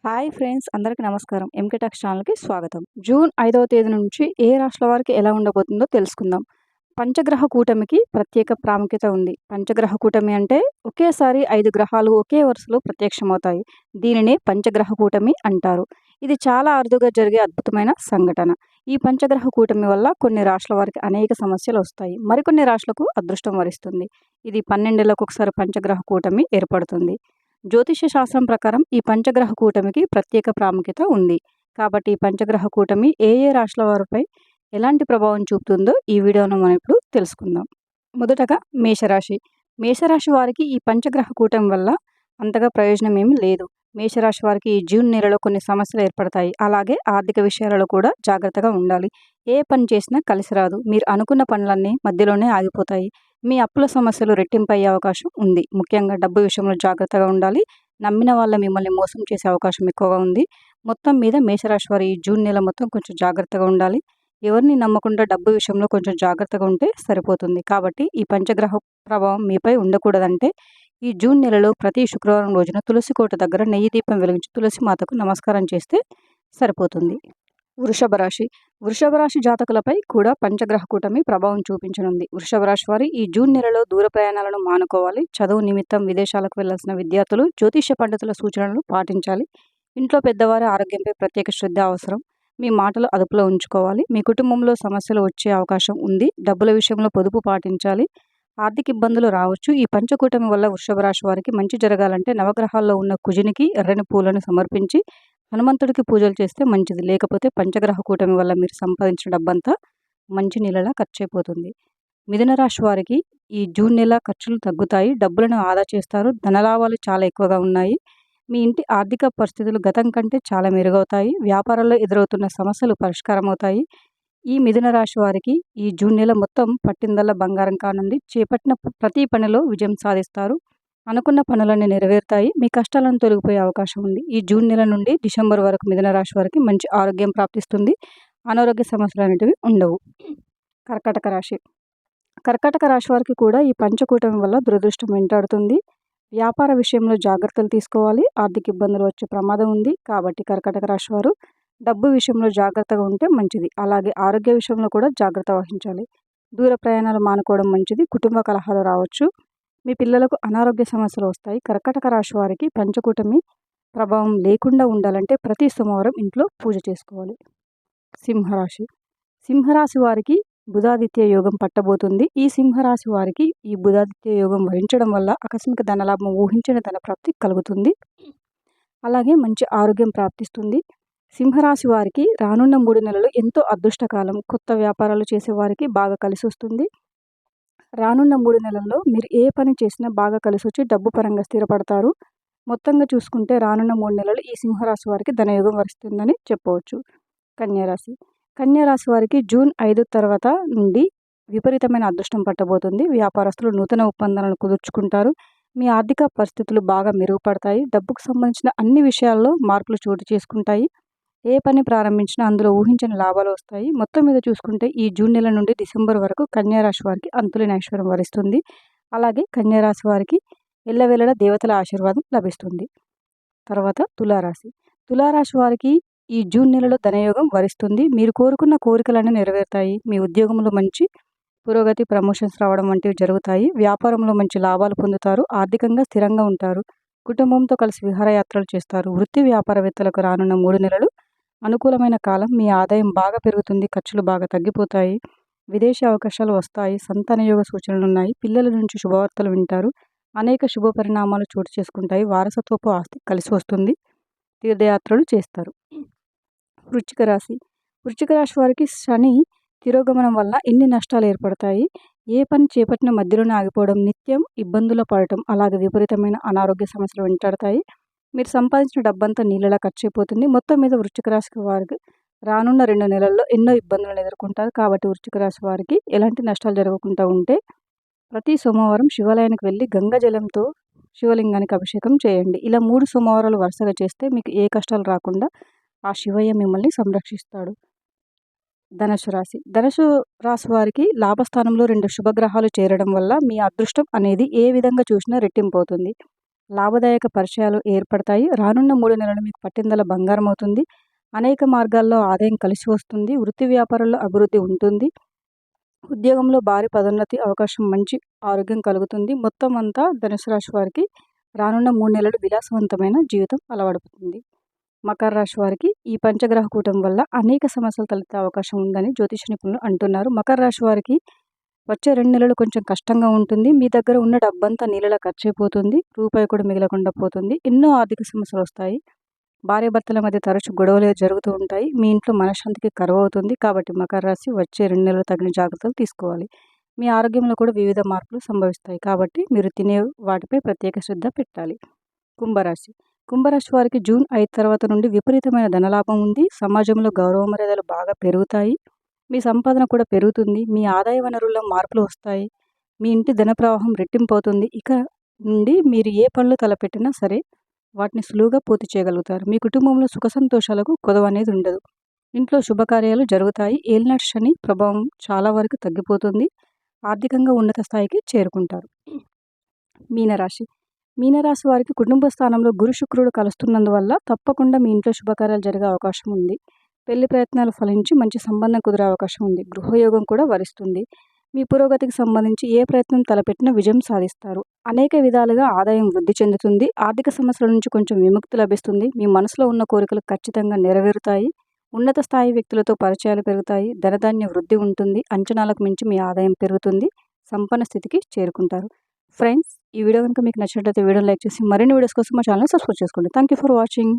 Hi friends, అందరికీ నమస్కారం. MK talks ఛానల్‌కి స్వాగతం. జూన్ 5వ తేదీ నుంచి ఏ రాష్ట్రాల వారికి ఎలా ఉండబోతుందో తెలుసుకుందాం. పంచగ్రహ కూటమికి ప్రత్యేక ప్రాముఖ్యత ఉంది. పంచగ్రహ కూటమి అంటే ఒకేసారి 5 గ్రహాలు ఒకే వరుసలో ప్రత్యక్షమవుతాయి. దీనినే పంచగ్రహ కూటమి అంటారు. ఇది చాలా అరుదుగా జరిగే అద్భుతమైన సంఘటన. ఈ పంచగ్రహ కూటమి వల్ల కొన్ని రాష్ట్రాల వారికి అనేక సమస్యలు వస్తాయి. మరికొన్ని రాష్ట్రాలకు అదృష్టం వరిస్తుంది. ఇది 12 ఏళ్లకొకసారి పంచగ్రహ కూటమి ఏర్పడుతుంది. జ్యోతిష్య శాస్త్రం ప్రకారం ఈ పంచగ్రహ కూటమికి ప్రత్యేక ప్రాముఖ్యత ఉంది. కాబట్టి ఈ పంచగ్రహ కూటమి ఏ ఏ రాష్ట్రాల వారిపై ఎలాంటి ప్రభావం చూపుతుందో ఈ వీడియోలో మనం ఇప్పుడు తెలుసుకుందాం. మొదటగా మేషరాశి. మేషరాశి వారికి ఈ పంచగ్రహ కూటమి వల్ల అంతగా ప్రయోజనం ఏమీ లేదు. మేషరాశి వారికి ఈ జూన్ నెలలో కొన్ని సమస్యలు ఏర్పడతాయి. అలాగే ఆర్థిక విషయాలలో కూడా జాగ్రత్తగా ఉండాలి. ఏ పని చేసినా కలిసి రాదు. మీరు అనుకున్న పనులన్నీ మధ్యలోనే ఆగిపోతాయి. మీ అప్పుల సమస్యలు రెట్టింపు అయ్యే అవకాశం ఉంది. ముఖ్యంగా డబ్బు విషయంలో జాగ్రత్తగా ఉండాలి. నమ్మిన వాళ్ళు మిమ్మల్ని మోసం చేసే అవకాశం ఎక్కువగా ఉంది. మొత్తం మీద మేషరాశి వారు ఈ జూన్ నెల మొత్తం కొంచెం జాగ్రత్తగా ఉండాలి. ఎవరిని నమ్మకుండా డబ్బు విషయంలో కొంచెం జాగ్రత్తగా ఉంటే సరిపోతుంది. కాబట్టి ఈ పంచగ్రహ ప్రభావం మీపై ఉండకూడదంటే ఈ జూన్ నెలలో ప్రతి శుక్రవారం రోజున తులసి కోట దగ్గర నెయ్యి దీపం వెలిగించి తులసి మాతకు నమస్కారం చేస్తే సరిపోతుంది. వృషభ రాశి. వృషభ రాశి జాతకులపై కూడా పంచగ్రహ కూటమి ప్రభావం చూపించనుంది. వృషభ రాశి వారి ఈ జూన్ నెలలో దూర ప్రయాణాలను మానుకోవాలి. చదువు నిమిత్తం విదేశాలకు వెళ్లాల్సిన విద్యార్థులు జ్యోతిష్య పండితుల సూచనలను పాటించాలి. ఇంట్లో పెద్దవారి ఆరోగ్యంపై ప్రత్యేక శ్రద్ధ అవసరం. మీ మాటలు అదుపులో ఉంచుకోవాలి. మీ కుటుంబంలో సమస్యలు వచ్చే అవకాశం ఉంది. డబ్బుల విషయంలో పొదుపు పాటించాలి. ఆర్థిక ఇబ్బందులు రావచ్చు. ఈ పంచకూటమి వల్ల వృషభ రాశి వారికి మంచి జరగాలంటే నవగ్రహాల్లో ఉన్న కుజునికి ఎర్రని పూలను సమర్పించి హనుమంతుడికి పూజలు చేస్తే మంచిది. లేకపోతే పంచగ్రహ కూటమి వల్ల మీరు సంపాదించిన డబ్బంతా మంచి నీళ్ళలా ఖర్చయిపోతుంది. మిథున రాశి వారికి ఈ జూన్ నెల ఖర్చులు తగ్గుతాయి. డబ్బులను ఆదా చేస్తారు. ధనలాభాలు చాలా ఎక్కువగా ఉన్నాయి. మీ ఇంటి ఆర్థిక పరిస్థితులు గతం కంటే చాలా మెరుగవుతాయి. వ్యాపారాల్లో ఎదురవుతున్న సమస్యలు పరిష్కారం అవుతాయి. ఈ మిథున రాశి వారికి ఈ జూన్ నెల మొత్తం పట్టిందల్లా బంగారం కానుంది. చేపట్టిన ప్రతి పనిలో విజయం సాధిస్తారు. అనుకున్న పనులన్నీ నెరవేరుతాయి. మీ కష్టాలను తొలగిపోయే అవకాశం ఉంది. ఈ జూన్ నెల నుండి డిసెంబర్ వరకు మిథున రాశి వారికి మంచి ఆరోగ్యం ప్రాప్తిస్తుంది. అనారోగ్య సమస్యలు అనేటివి ఉండవు. కర్కాటక రాశి. కర్కాటక రాశి వారికి కూడా ఈ పంచకూటమి వల్ల దురదృష్టం వెంటాడుతుంది. వ్యాపార విషయంలో జాగ్రత్తలు తీసుకోవాలి. ఆర్థిక ఇబ్బందులు వచ్చే ప్రమాదం ఉంది. కాబట్టి కర్కాటక రాశి వారు డబ్బు విషయంలో జాగ్రత్తగా ఉంటే మంచిది. అలాగే ఆరోగ్య విషయంలో కూడా జాగ్రత్త వహించాలి. దూర ప్రయాణాలు మానుకోవడం మంచిది. కుటుంబ కలహాలు రావచ్చు. మీ పిల్లలకు అనారోగ్య సమస్యలు వస్తాయి. కర్కాటక రాశి వారికి పంచకూటమి ప్రభావం లేకుండా ఉండాలంటే ప్రతి సోమవారం ఇంట్లో పూజ చేసుకోవాలి. సింహరాశి. సింహరాశి వారికి బుధాదిత్య యోగం పట్టబోతుంది. ఈ సింహరాశి వారికి ఈ బుధాదిత్య యోగం వరించడం వల్ల ఆకస్మిక ధనలాభం, ఊహించిన ధన ప్రాప్తి కలుగుతుంది. అలాగే మంచి ఆరోగ్యం ప్రాప్తిస్తుంది. సింహరాశి వారికి రానున్న 3 నెలలు ఎంతో అదృష్టకాలం. కొత్త వ్యాపారాలు చేసే వారికి బాగా కలిసి వస్తుంది. రానున్న 3 నెలల్లో మీరు ఏ పని చేసినా బాగా కలిసొచ్చి డబ్బు పరంగా స్థిరపడతారు. మొత్తంగా చూసుకుంటే రానున్న 3 నెలలు ఈ సింహరాశి వారికి ధనయోగం వరిస్తుందని చెప్పవచ్చు. కన్యారాశి. కన్యారాశి వారికి జూన్ 5 తర్వాత నుండి విపరీతమైన అదృష్టం పట్టబోతుంది. వ్యాపారస్తులు నూతన ఒప్పందాలను కుదుర్చుకుంటారు. మీ ఆర్థిక పరిస్థితులు బాగా మెరుగుపడతాయి. డబ్బుకు సంబంధించిన అన్ని విషయాల్లో మార్పులు చోటు చేసుకుంటాయి. ఏ పని ప్రారంభించినా అందులో ఊహించని లాభాలు వస్తాయి. మొత్తం మీద చూసుకుంటే ఈ జూన్ నెల నుండి డిసెంబర్ వరకు కన్యారాశి వారికి అంతులేని ఐశ్వర్యం వరిస్తుంది. అలాగే కన్యారాశి వారికి ఎల్లవేళలా దేవతల ఆశీర్వాదం లభిస్తుంది. తర్వాత తులారాశి. తులారాశి వారికి ఈ జూన్ నెలలో ధనయోగం వరిస్తుంది. మీరు కోరుకున్న కోరికలన్నీ నెరవేరుతాయి. మీ ఉద్యోగంలో మంచి పురోగతి, ప్రమోషన్స్ రావడం వంటివి జరుగుతాయి. వ్యాపారంలో మంచి లాభాలు పొందుతారు. ఆర్థికంగా స్థిరంగా ఉంటారు. కుటుంబంతో కలిసి విహారయాత్రలు చేస్తారు. వృత్తి వ్యాపారవేత్తలకు రానున్న 3 నెలలు అనుకూలమైన కాలం. మీ ఆదాయం బాగా పెరుగుతుంది. ఖర్చులు బాగా తగ్గిపోతాయి. విదేశీ అవకాశాలు వస్తాయి. సంతానయోగ సూచనలు ఉన్నాయి. పిల్లల నుంచి శుభవార్తలు వింటారు. అనేక శుభ పరిణామాలు చోటు చేసుకుంటాయి. వారసత్వపు ఆస్తి కలిసి వస్తుంది. తీర్థయాత్రలు చేస్తారు. వృశ్చిక రాశి. వృశ్చిక రాశి వారికి శని తిరోగమనం వల్ల ఎన్ని నష్టాలు ఏర్పడతాయి. ఏ పని చేపట్టిన మధ్యలోనే ఆగిపోవడం, నిత్యం ఇబ్బందులు పడటం, అలాగే విపరీతమైన అనారోగ్య సమస్యలు వెంటాడతాయి. మీరు సంపాదించిన డబ్బంతా నీళ్ళలా ఖర్చయిపోతుంది. మొత్తం మీద వృశ్చిక రాశి వారికి రానున్న 2 నెలల్లో ఎన్నో ఇబ్బందులను ఎదుర్కొంటారు. కాబట్టి వృశ్చిక రాశి వారికి ఎలాంటి నష్టాలు జరగకుండా ఉంటే ప్రతి సోమవారం శివాలయానికి వెళ్ళి గంగా జలంతో శివలింగానికి అభిషేకం చేయండి. ఇలా 3 సోమవారాలు వరుసగా చేస్తే మీకు ఏ కష్టాలు రాకుండా ఆ శివయ్య మిమ్మల్ని సంరక్షిస్తాడు. ధనుసు రాశి. ధనుసు రాశి వారికి లాభస్థానంలో 2 శుభగ్రహాలు చేరడం వల్ల మీ అదృష్టం అనేది ఏ విధంగా చూసినా రెట్టింపు అవుతుంది. లాభదాయక పరిచయాలు ఏర్పడతాయి. రానున్న 3 నెలలు మీకు పట్టిందల బంగారం అవుతుంది. అనేక మార్గాల్లో ఆదాయం కలిసి వస్తుంది. వృత్తి వ్యాపారాల్లో అభివృద్ధి ఉంటుంది. ఉద్యోగంలో భారీ పదోన్నతి అవకాశం, మంచి ఆరోగ్యం కలుగుతుంది. మొత్తం అంతా ధనుసు రాశి వారికి రానున్న 3 నెలలు విలాసవంతమైన జీవితం అలవడుతుంది. మకర రాశి వారికి ఈ పంచగ్రహ కూటమి వల్ల అనేక సమస్యలు తలెత్తే అవకాశం ఉందని జ్యోతిష నిపుణులు అంటున్నారు. మకర రాశి వారికి వచ్చే 2 నెలలు కొంచెం కష్టంగా ఉంటుంది. మీ దగ్గర ఉన్న డబ్బంతా నీళ్ళలా ఖర్చయిపోతుంది. రూపాయి కూడా మిగలకుండా పోతుంది. ఎన్నో ఆర్థిక సమస్యలు వస్తాయి. భార్యాభర్తల మధ్య తరచు గొడవలు జరుగుతూ ఉంటాయి. మీ ఇంట్లో మనశ్శాంతికి కరువు అవుతుంది. కాబట్టి మకర రాశి వచ్చే 2 నెలలు తగిన జాగ్రత్తలు తీసుకోవాలి. మీ ఆరోగ్యంలో కూడా వివిధ మార్పులు సంభవిస్తాయి. కాబట్టి మీరు తినే వాటిపై ప్రత్యేక శ్రద్ధ పెట్టాలి. కుంభరాశి. కుంభరాశి వారికి జూన్ 5 తర్వాత నుండి విపరీతమైన ధనలాభం ఉంది. సమాజంలో గౌరవ మర్యాదలు బాగా పెరుగుతాయి. మీ సంపాదన కూడా పెరుగుతుంది. మీ ఆదాయ వనరుల్లో మార్పులు వస్తాయి. మీ ఇంటి ధన ప్రవాహం రెట్టింపు అవుతుంది. ఇక నుండి మీరు ఏ పనులు తలపెట్టినా సరే వాటిని సులువుగా పూర్తి చేయగలుగుతారు. మీ కుటుంబంలో సుఖ సంతోషాలకు కొదవ అనేది ఉండదు. ఇంట్లో శుభకార్యాలు జరుగుతాయి. ఏలినాటి శని ప్రభావం చాలా వరకు తగ్గిపోతుంది. ఆర్థికంగా ఉన్నత స్థాయికి చేరుకుంటారు. మీనరాశి. మీనరాశి వారికి కుటుంబ స్థానంలో గురు శుక్రుడు కలుస్తున్నందువల్ల తప్పకుండా మీ ఇంట్లో శుభకార్యాలు జరిగే అవకాశం ఉంది. పెళ్లి ప్రయత్నాలు ఫలించి మంచి సంబంధం కుదిరే అవకాశం ఉంది. గృహయోగం కూడా వరిస్తుంది. మీ పురోగతికి సంబంధించి ఏ ప్రయత్నం తలపెట్టినా విజయం సాధిస్తారు. అనేక విధాలుగా ఆదాయం వృద్ధి చెందుతుంది. ఆర్థిక సమస్యల నుంచి కొంచెం విముక్తి లభిస్తుంది. మీ మనసులో ఉన్న కోరికలు ఖచ్చితంగా నెరవేరుతాయి. ఉన్నత స్థాయి వ్యక్తులతో పరిచయాలు పెరుగుతాయి. ధనధాన్య వృద్ధి ఉంటుంది. అంచనాలకు మించి మీ ఆదాయం పెరుగుతుంది. సంపన్న స్థితికి చేరుకుంటారు. ఫ్రెండ్స్, ఈ వీడియో కనుక మీకు నచ్చినట్లయితే వీడియోని లైక్ చేసి మరిన్ని వీడియోస్ కోసం మా ఛానల్ సబ్స్క్రైబ్ చేసుకోండి. Thank you for watching.